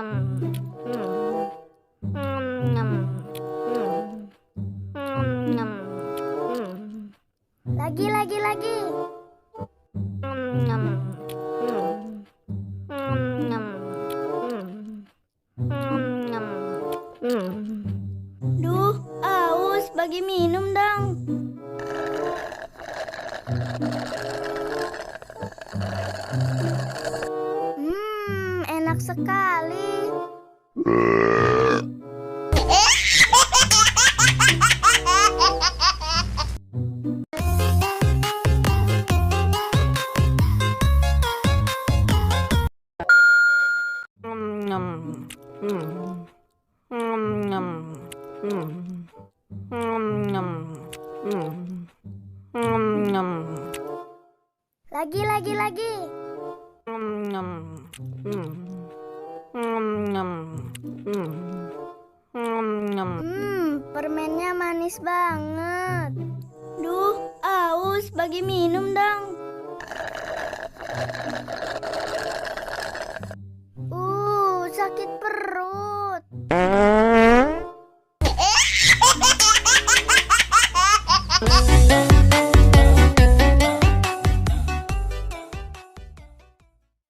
Lagi. Duh, aus, bagi minum dong. Enak sekali. Lagi. Permennya manis banget. Duh, aus, bagi minum dong.